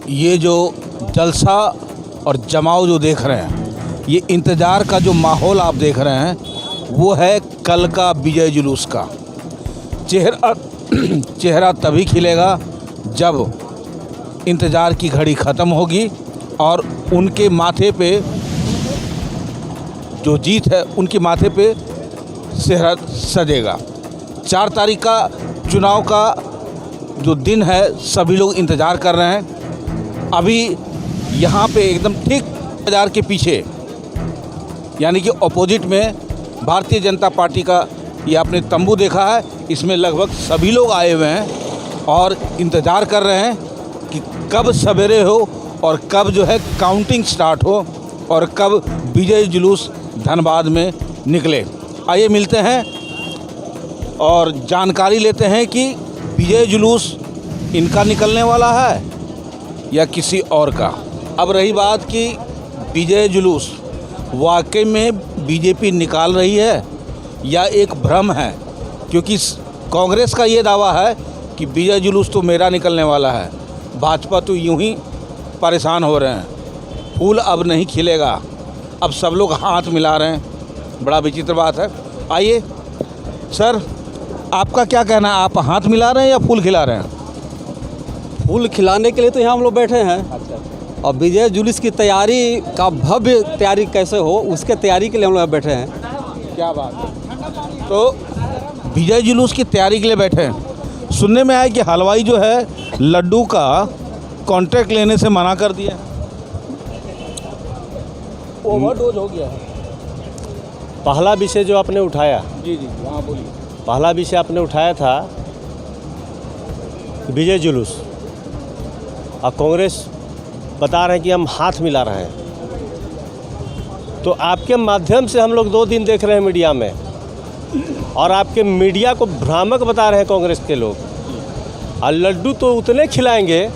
ये जो जलसा और जमाव जो देख रहे हैं, ये इंतज़ार का जो माहौल आप देख रहे हैं, वो है कल का विजय जुलूस का। चेहरा तभी खिलेगा जब इंतज़ार की घड़ी ख़त्म होगी और उनके माथे पे जो जीत है, उनके माथे पे चेहरा सजेगा। 4 तारीख का चुनाव का जो दिन है, सभी लोग इंतज़ार कर रहे हैं। अभी यहाँ पे एकदम ठीक बाजार के पीछे, यानी कि ऑपोजिट में भारतीय जनता पार्टी का ये आपने तंबू देखा है, इसमें लगभग सभी लोग आए हुए हैं और इंतज़ार कर रहे हैं कि कब सवेरे हो और कब जो है काउंटिंग स्टार्ट हो और कब विजय जुलूस धनबाद में निकले। आइए मिलते हैं और जानकारी लेते हैं कि विजय जुलूस इनका निकलने वाला है या किसी और का। अब रही बात कि विजय जुलूस वाकई में बीजेपी निकाल रही है या एक भ्रम है, क्योंकि कांग्रेस का ये दावा है कि विजय जुलूस तो मेरा निकलने वाला है, भाजपा तो यूं ही परेशान हो रहे हैं, फूल अब नहीं खिलेगा, अब सब लोग हाथ मिला रहे हैं। बड़ा विचित्र बात है। आइए सर, आपका क्या कहना है, आप हाथ मिला रहे हैं या फूल खिला रहे हैं? फूल खिलाने के लिए तो यहाँ हम लोग बैठे हैं। और विजय जुलूस की तैयारी का भव्य तैयारी कैसे हो, उसके तैयारी के लिए हम लोग बैठे हैं। क्या बात है। तो विजय जुलूस की तैयारी के लिए बैठे हैं। सुनने में आया कि हलवाई जो है लड्डू का कॉन्ट्रैक्ट लेने से मना कर दिया, ओवरडोज हो गया है। पहला विषय जो आपने उठाया, जी हाँ बोलिए। पहला विषय आपने उठाया था विजय जुलूस, और कांग्रेस बता रहे हैं कि हम हाथ मिला रहे हैं। तो आपके माध्यम से हम लोग 2 दिन देख रहे हैं मीडिया में, और आपके मीडिया को भ्रामक बता रहे हैं कांग्रेस के लोग। और लड्डू तो उतने खिलाएंगे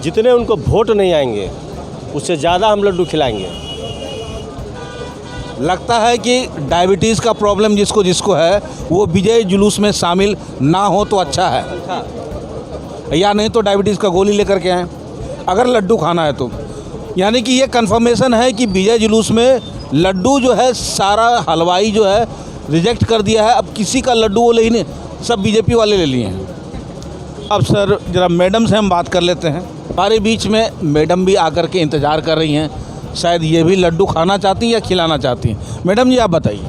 जितने उनको वोट नहीं आएंगे, उससे ज़्यादा हम लड्डू खिलाएंगे। लगता है कि डायबिटीज़ का प्रॉब्लम जिसको है वो विजय जुलूस में शामिल ना हो तो अच्छा है, या नहीं तो डायबिटीज़ का गोली लेकर के आएँ अगर लड्डू खाना है तो। यानी कि ये कंफर्मेशन है कि विजय जुलूस में लड्डू जो है सारा हलवाई जो है रिजेक्ट कर दिया है, अब किसी का लड्डू वो ले ही नहीं, सब बीजेपी वाले ले लिए हैं। अब सर जरा मैडम से हम बात कर लेते हैं। हमारे बीच में मैडम भी आकर के इंतज़ार कर रही हैं, शायद ये भी लड्डू खाना चाहती हैं या खिलाना चाहती हैं। मैडम जी आप बताइए।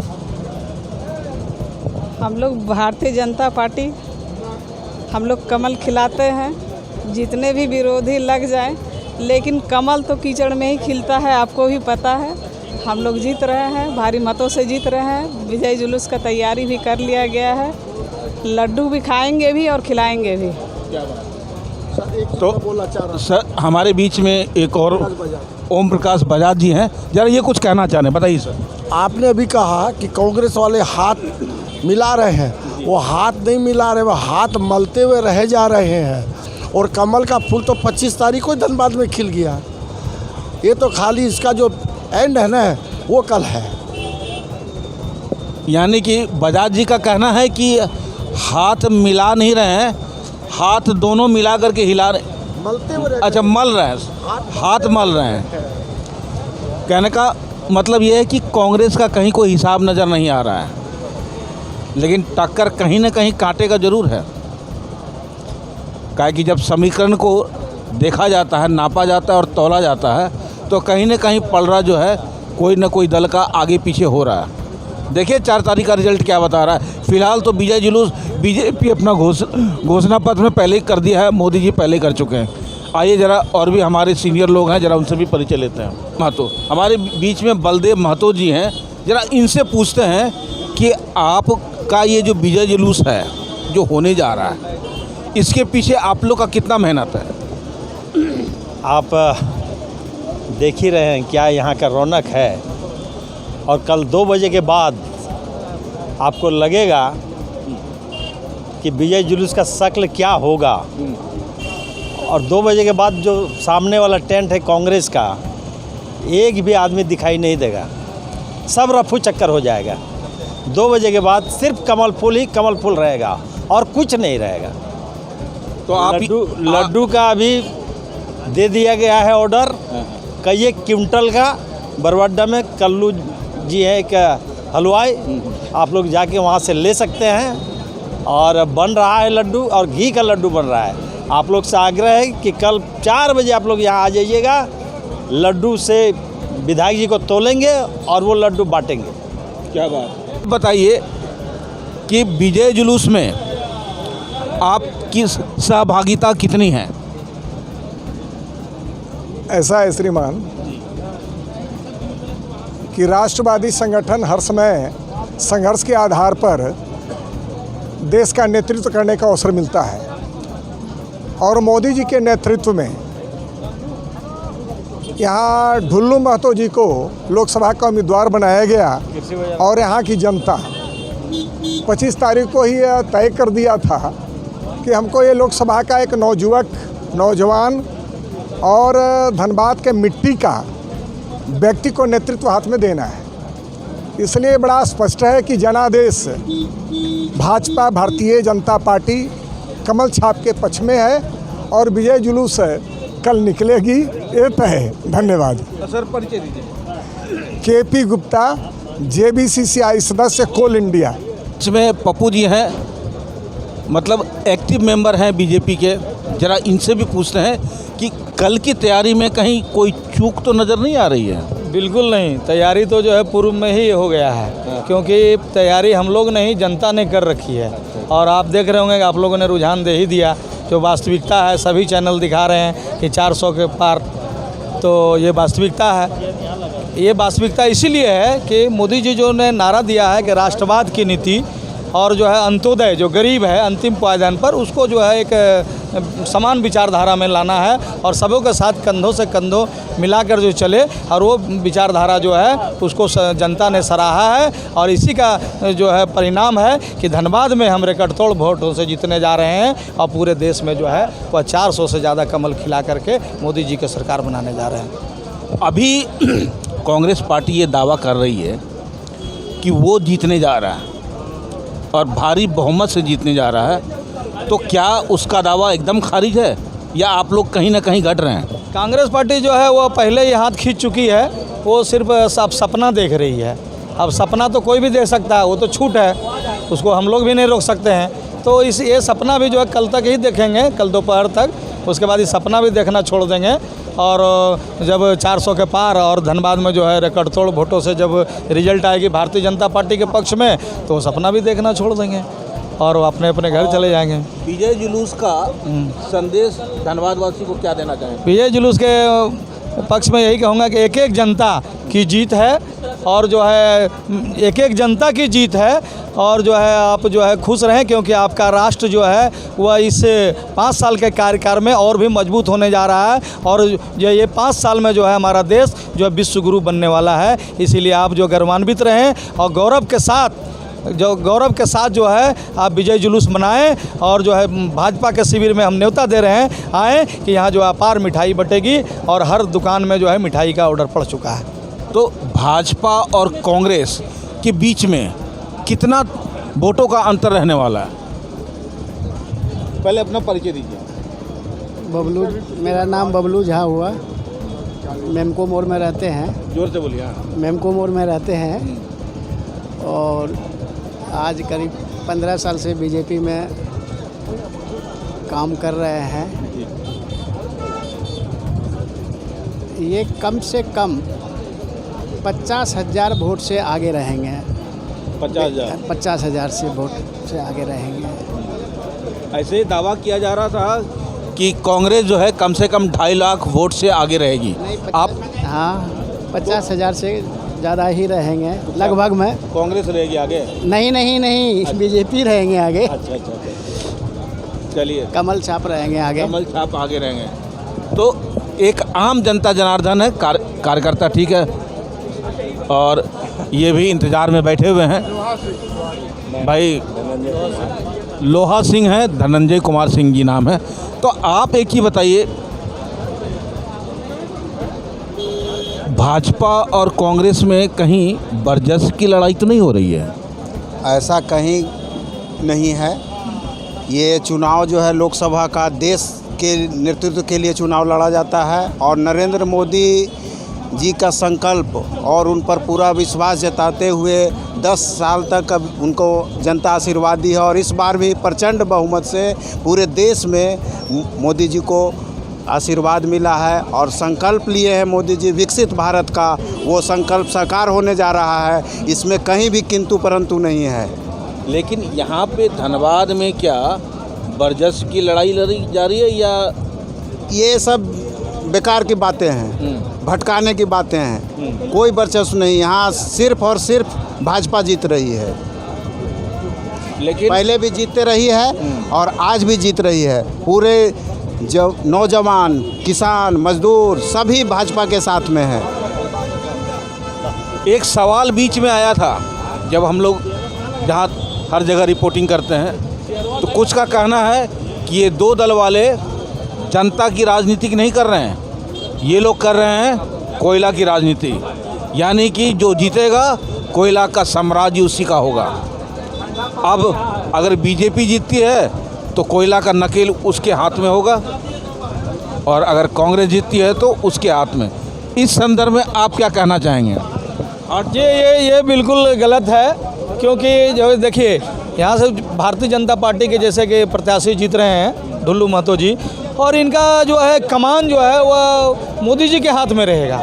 हम लोग भारतीय जनता पार्टी, हम लोग कमल खिलाते हैं, जितने भी विरोधी लग जाए, लेकिन कमल तो कीचड़ में ही खिलता है, आपको भी पता है। हम लोग जीत रहे हैं, भारी मतों से जीत रहे हैं। विजय जुलूस का तैयारी भी कर लिया गया है, लड्डू भी खाएंगे भी और खिलाएंगे भी। तो सर हमारे बीच में एक और ओम प्रकाश बजाज जी हैं, जरा ये कुछ कहना चाह रहे हैं, बताइए सर। आपने अभी कहा कि कांग्रेस वाले हाथ मिला रहे हैं, वो हाथ नहीं मिला रहे, वो हाथ मलते हुए रह जा रहे हैं। और कमल का फूल तो 25 तारीख को धनबाद में खिल गया, ये तो खाली इसका जो एंड है ना, वो कल है। यानी कि बजाज जी का कहना है कि हाथ मिला नहीं रहे हैं, हाथ दोनों मिला करके हिला रहे, मलते हुए अच्छा मल रहे हैं, हाथ मल रहे हैं। कहने का मतलब ये है कि कांग्रेस का कहीं कोई हिसाब नज़र नहीं आ रहा है, लेकिन टक्कर कहीं ना कहीं कांटे का ज़रूर है। काहे कि जब समीकरण को देखा जाता है, नापा जाता है और तौला जाता है, तो कहीं ना कहीं पलड़ा जो है कोई ना कोई दल का आगे पीछे हो रहा है। देखिए 4 तारीख का रिजल्ट क्या बता रहा है। फिलहाल तो विजय जुलूस बीजेपी अपना घोषणा पत्र में पहले ही कर दिया है, मोदी जी पहले कर चुके हैं। आइए जरा और भी हमारे सीनियर लोग हैं, जरा उनसे भी परिचय लेते हैं। महतो हमारे बीच में बलदेव महतो जी हैं, जरा इनसे पूछते हैं कि आपका ये जो विजय जुलूस है जो होने जा रहा है, इसके पीछे आप लोग का कितना मेहनत है? आप देख ही रहे हैं क्या यहाँ का रौनक है, और कल 2 बजे के बाद आपको लगेगा कि विजय जुलूस का शक्ल क्या होगा। और 2 बजे के बाद जो सामने वाला टेंट है कांग्रेस का, एक भी आदमी दिखाई नहीं देगा, सब रफू चक्कर हो जाएगा। 2 बजे के बाद सिर्फ कमल फूल ही कमल फूल रहेगा और कुछ नहीं रहेगा। तो आप लड्डू का अभी दे दिया गया है ऑर्डर। कई एक क्विंटल का बरवाडा में कल्लू जी है एक हलवाई, आप लोग जाके वहाँ से ले सकते हैं। और बन रहा है लड्डू, और घी का लड्डू बन रहा है। आप लोग से आग्रह है कि कल 4 बजे आप लोग यहाँ आ जाइएगा। लड्डू से विधायक जी को तोलेंगे और वो लड्डू बांटेंगे। क्या बात। बताइए कि विजय जुलूस में आपकी सहभागिता कितनी है? ऐसा है श्रीमान कि राष्ट्रवादी संगठन हर समय संघर्ष के आधार पर देश का नेतृत्व करने का अवसर मिलता है, और मोदी जी के नेतृत्व में यहाँ ढुल्लू महतो जी को लोकसभा का उम्मीदवार बनाया गया, और यहाँ की जनता 25 तारीख को ही यह तय कर दिया था कि हमको ये लोकसभा का एक नौजवान और धनबाद के मिट्टी का व्यक्ति को नेतृत्व हाथ में देना है। इसलिए बड़ा स्पष्ट है कि जनादेश भाजपा भारतीय जनता पार्टी कमल छाप के पक्ष में है, और विजय जुलूस कल निकलेगी, ये तय है। धन्यवाद। सर परिचय दीजिए। केपी गुप्ता, JBCCI सदस्य, कोल इंडिया। इसमें पप्पू जी हैं, मतलब एक्टिव मेंबर हैं बीजेपी के। जरा इनसे भी पूछते हैं कि कल की तैयारी में कहीं कोई चूक तो नज़र नहीं आ रही है? बिल्कुल नहीं, तैयारी तो जो है पूर्व में ही हो गया है, क्योंकि तैयारी हम लोग नहीं जनता ने कर रखी है। और आप देख रहे होंगे कि आप लोगों ने रुझान दे ही दिया, जो वास्तविकता है सभी चैनल दिखा रहे हैं कि 400 के पार, तो ये वास्तविकता है। ये वास्तविकता इसीलिए है कि मोदी जी जो ने नारा दिया है कि राष्ट्रवाद की नीति और जो है अंत्योदय, जो गरीब है अंतिम पायदान पर, उसको जो है एक समान विचारधारा में लाना है और सबों के साथ कंधों से कंधों मिलाकर जो चले, और वो विचारधारा जो है उसको जनता ने सराहा है। और इसी का जो है परिणाम है कि धनबाद में हम रिकॉर्ड तोड़ वोटों से जीतने जा रहे हैं, और पूरे देश में जो है वह 400 से ज़्यादा कमल खिला करके मोदी जी की सरकार बनाने जा रहे हैं। अभी कांग्रेस पार्टी ये दावा कर रही है कि वो जीतने जा रहा है और भारी बहुमत से जीतने जा रहा है, तो क्या उसका दावा एकदम खारिज है या आप लोग कहीं ना कहीं घट रहे हैं? कांग्रेस पार्टी जो है वो पहले ही हाथ खींच चुकी है, वो सिर्फ सपना देख रही है। अब सपना तो कोई भी देख सकता है, वो तो छूट है, उसको हम लोग भी नहीं रोक सकते हैं। तो ये सपना भी जो है कल तक ही देखेंगे, कल दोपहर तक। उसके बाद ये सपना भी देखना छोड़ देंगे, और जब 400 के पार और धनबाद में जो है रिकॉर्ड तोड़ वोटों से जब रिजल्ट आएगी भारतीय जनता पार्टी के पक्ष में, तो सपना भी देखना छोड़ देंगे और वो अपने अपने घर चले जाएंगे। विजय जुलूस का संदेश धनबाद वासी को क्या देना चाहेंगे? विजय जुलूस के पक्ष में यही कहूँगा कि एक एक जनता की जीत है, और जो है एक एक जनता की जीत है, और जो है आप जो है खुश रहें, क्योंकि आपका राष्ट्र जो है वह इस 5 साल के कार्यकाल में और भी मजबूत होने जा रहा है, और ये 5 साल में जो है हमारा देश जो है विश्व गुरु बनने वाला है। इसीलिए आप जो गौरवान्वित रहें और गौरव के साथ जो है आप विजय जुलूस मनाएं, और जो है भाजपा के शिविर में हम न्योता दे रहे हैं, आएँ कि यहाँ जो अपार मिठाई बटेगी, और हर दुकान में जो है मिठाई का ऑर्डर पड़ चुका है। तो भाजपा और कांग्रेस के बीच में कितना वोटों का अंतर रहने वाला है? पहले अपना परिचय दीजिए। बबलू, मेरा नाम बबलू झा हुआ, मेमको मोड़ में रहते हैं। जोर से बोलिए। मेमको मोड़ में रहते हैं, और आज करीब 15 साल से बीजेपी में काम कर रहे हैं। ये कम से कम 50,000 वोट से आगे रहेंगे। 50,000 से वोट से आगे रहेंगे। ऐसे ही दावा किया जा रहा था कि कांग्रेस जो है कम से कम 2.5 लाख वोट से आगे रहेगी। आप? हाँ, 50,000 से ज़्यादा ही रहेंगे लगभग में। कांग्रेस रहेगी आगे? नहीं, बीजेपी रहेंगे आगे। अच्छा, चलिए, कमल छाप रहेंगे आगे। कमल छाप आगे रहेंगे। तो एक आम जनता जनार्दन है, कार्यकर्ता, ठीक है, और ये भी इंतज़ार में बैठे हुए हैं। भाई लोहा सिंह है, धनंजय कुमार सिंह जी नाम है। तो आप एक ही बताइए, भाजपा और कांग्रेस में कहीं बरजस की लड़ाई तो नहीं हो रही है? ऐसा कहीं नहीं है। ये चुनाव जो है लोकसभा का देश के नेतृत्व के लिए चुनाव लड़ा जाता है और नरेंद्र मोदी जी का संकल्प और उन पर पूरा विश्वास जताते हुए 10 साल तक अब उनको जनता आशीर्वाद दी है और इस बार भी प्रचंड बहुमत से पूरे देश में मोदी जी को आशीर्वाद मिला है और संकल्प लिए हैं मोदी जी विकसित भारत का, वो संकल्प साकार होने जा रहा है। इसमें कहीं भी किंतु परंतु नहीं है। लेकिन यहाँ पे धनबाद में क्या वर्चस्व की लड़ाई लड़ी जा रही है या ये सब बेकार की बातें हैं, भटकाने की बातें हैं। कोई वर्चस्व नहीं, यहाँ सिर्फ और सिर्फ भाजपा जीत रही है। लेकिन पहले भी जीतते रही है और आज भी जीत रही है। पूरे जो नौजवान, किसान, मजदूर सभी भाजपा के साथ में है। एक सवाल बीच में आया था जब हम लोग जहाँ हर जगह रिपोर्टिंग करते हैं तो कुछ का कहना है कि ये दो दल वाले जनता की राजनीति नहीं कर रहे हैं, ये लोग कर रहे हैं कोयला की राजनीति, यानी कि जो जीतेगा कोयला का साम्राज्य उसी का होगा। अब अगर बीजेपी जीतती है तो कोयला का नकेल उसके हाथ में होगा और अगर कांग्रेस जीतती है तो उसके हाथ में। इस संदर्भ में आप क्या कहना चाहेंगे? और ये बिल्कुल गलत है, क्योंकि जो देखिए यहाँ से भारतीय जनता पार्टी के जैसे कि प्रत्याशी जीत रहे हैं ढुल्लू महतो जी, और इनका जो है कमान जो है वह मोदी जी के हाथ में रहेगा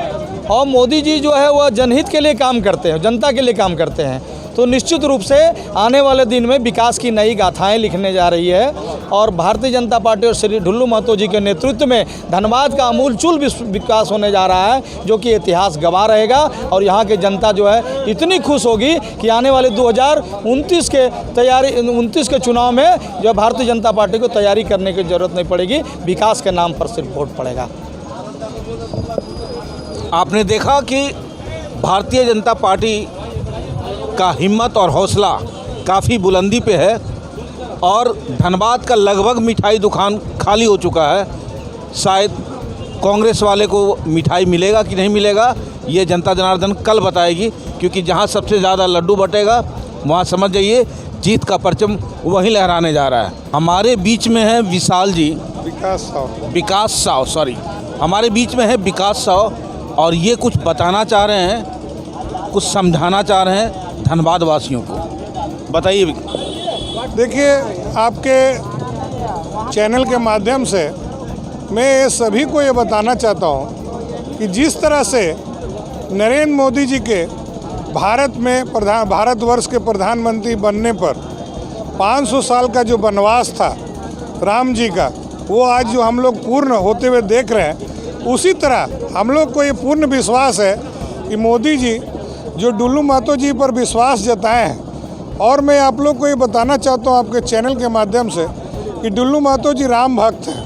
और मोदी जी जो है वह जनहित के लिए काम करते हैं, जनता के लिए काम करते हैं। तो निश्चित रूप से आने वाले दिन में विकास की नई गाथाएं लिखने जा रही है और भारतीय जनता पार्टी और श्री ढुल्लू महतो जी के नेतृत्व में धनबाद का आमूलचूल विकास होने जा रहा है, जो कि इतिहास गवाह रहेगा और यहाँ की जनता जो है इतनी खुश होगी कि आने वाले 2029 के चुनाव में जो भारतीय जनता पार्टी को तैयारी करने की ज़रूरत नहीं पड़ेगी, विकास के नाम पर सिर्फ वोट पड़ेगा। आपने देखा कि भारतीय जनता पार्टी का हिम्मत और हौसला काफ़ी बुलंदी पे है और धनबाद का लगभग मिठाई दुकान खाली हो चुका है। शायद कांग्रेस वाले को मिठाई मिलेगा कि नहीं मिलेगा ये जनता जनार्दन कल बताएगी, क्योंकि जहां सबसे ज़्यादा लड्डू बटेगा वहां समझ जाइए जीत का परचम वहीं लहराने जा रहा है। हमारे बीच में है विशाल जी, विकास साव सॉरी, हमारे बीच में है विकास साव और ये कुछ बताना चाह रहे हैं, कुछ समझाना चाह रहे हैं धनबाद वासियों को। बताइए। देखिए, आपके चैनल के माध्यम से मैं सभी को ये बताना चाहता हूँ कि जिस तरह से नरेंद्र मोदी जी के भारतवर्ष के प्रधानमंत्री बनने पर 500 साल का जो वनवास था राम जी का, वो आज जो हम लोग पूर्ण होते हुए देख रहे हैं, उसी तरह हम लोग को ये पूर्ण विश्वास है कि मोदी जी जो ढुल्लू महतो जी पर विश्वास जताए हैं, और मैं आप लोग को ये बताना चाहता हूँ आपके चैनल के माध्यम से कि ढुल्लू महतो जी राम भक्त हैं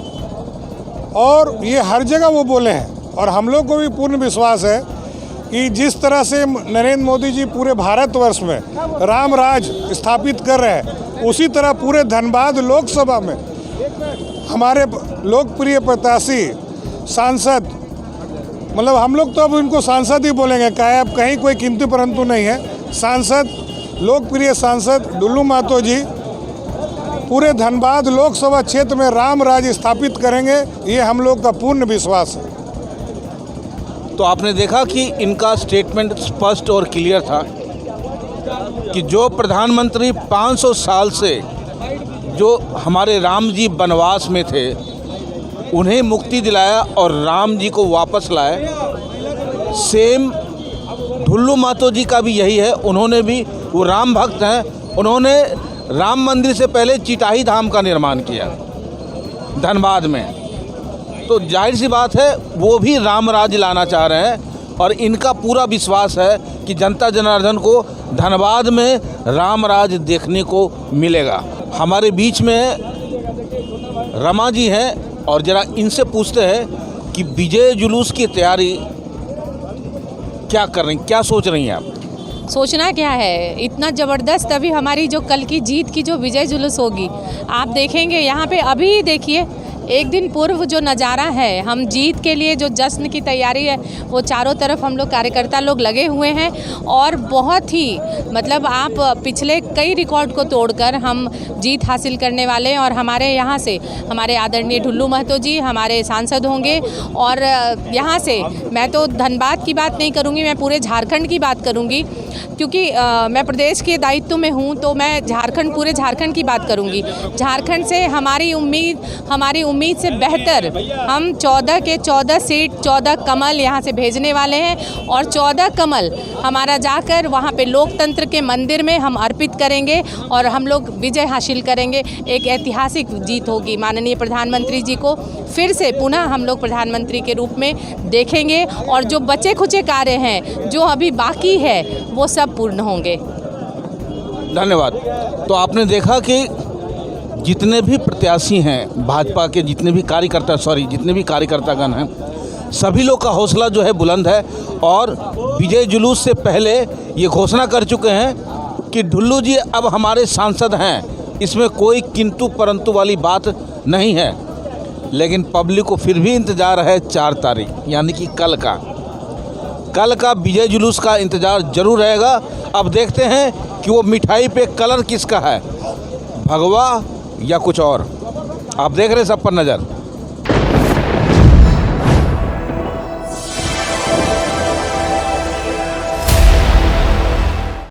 और ये हर जगह वो बोले हैं और हम लोग को भी पूर्ण विश्वास है कि जिस तरह से नरेंद्र मोदी जी पूरे भारतवर्ष में राम राज स्थापित कर रहे हैं, उसी तरह पूरे धनबाद लोकसभा में हमारे लोकप्रिय प्रत्याशी सांसद, मतलब हम लोग तो अब उनको सांसद ही बोलेंगे, चाहे अब कहीं कोई किंतु परंतु नहीं है, सांसद, लोकप्रिय सांसद ढुल्लू महतो जी पूरे धनबाद लोकसभा क्षेत्र में राम राज स्थापित करेंगे, ये हम लोग का पूर्ण विश्वास है। तो आपने देखा कि इनका स्टेटमेंट स्पष्ट और क्लियर था कि जो प्रधानमंत्री 500 साल से जो हमारे राम जी वनवास में थे उन्हें मुक्ति दिलाया और राम जी को वापस लाए, सेम ढुल्लू महतो जी का भी यही है। उन्होंने भी, वो राम भक्त हैं, उन्होंने राम मंदिर से पहले चिटाही धाम का निर्माण किया धनबाद में, तो जाहिर सी बात है वो भी राम राज लाना चाह रहे हैं और इनका पूरा विश्वास है कि जनता जनार्दन को धनबाद में राम राज देखने को मिलेगा। हमारे बीच में रमा जी हैं और ज़रा इनसे पूछते हैं कि विजय जुलूस की तैयारी क्या कर रही, क्या सोच रही हैं आप? सोचना क्या है, इतना ज़बरदस्त अभी हमारी जो कल की जीत की जो विजय जुलूस होगी, आप देखेंगे यहाँ पे। अभी देखिए एक दिन पूर्व जो नज़ारा है, हम जीत के लिए जो जश्न की तैयारी है वो चारों तरफ हम लोग कार्यकर्ता लोग लगे हुए हैं और बहुत ही मतलब आप पिछले कई रिकॉर्ड को तोड़कर हम जीत हासिल करने वाले हैं। और हमारे यहाँ से हमारे आदरणीय ढुल्लू महतो जी हमारे सांसद होंगे और यहाँ से मैं तो धनबाद की बात नहीं करूँगी, मैं पूरे झारखंड की बात करूँगी क्योंकि मैं प्रदेश के दायित्व में हूँ तो मैं झारखंड पूरे झारखंड की बात करूँगी। झारखंड से हमारी उम्मीद से बेहतर हम 14 के 14 सीट 14 कमल यहाँ से भेजने वाले हैं और 14 कमल हमारा जाकर वहाँ पे लोकतंत्र के मंदिर में हम अर्पित करेंगे और हम लोग विजय हासिल करेंगे। एक ऐतिहासिक जीत होगी। माननीय प्रधानमंत्री जी को फिर से पुनः हम लोग प्रधानमंत्री के रूप में देखेंगे और जो बचे खुचे कार्य हैं जो अभी बाकी है वो सब पूर्ण होंगे। धन्यवाद। तो आपने देखा कि जितने भी प्रत्याशी हैं भाजपा के, जितने भी कार्यकर्तागण हैं, सभी लोग का हौसला जो है बुलंद है और विजय जुलूस से पहले ये घोषणा कर चुके हैं कि ढुल्लू जी अब हमारे सांसद हैं। इसमें कोई किंतु परंतु वाली बात नहीं है। लेकिन पब्लिक को फिर भी इंतज़ार है 4 तारीख यानी कि कल का विजय जुलूस का इंतज़ार जरूर रहेगा। अब देखते हैं कि वो मिठाई पे कलर किसका है, भगवा या कुछ और। आप देख रहे हैं सब पर नज़र।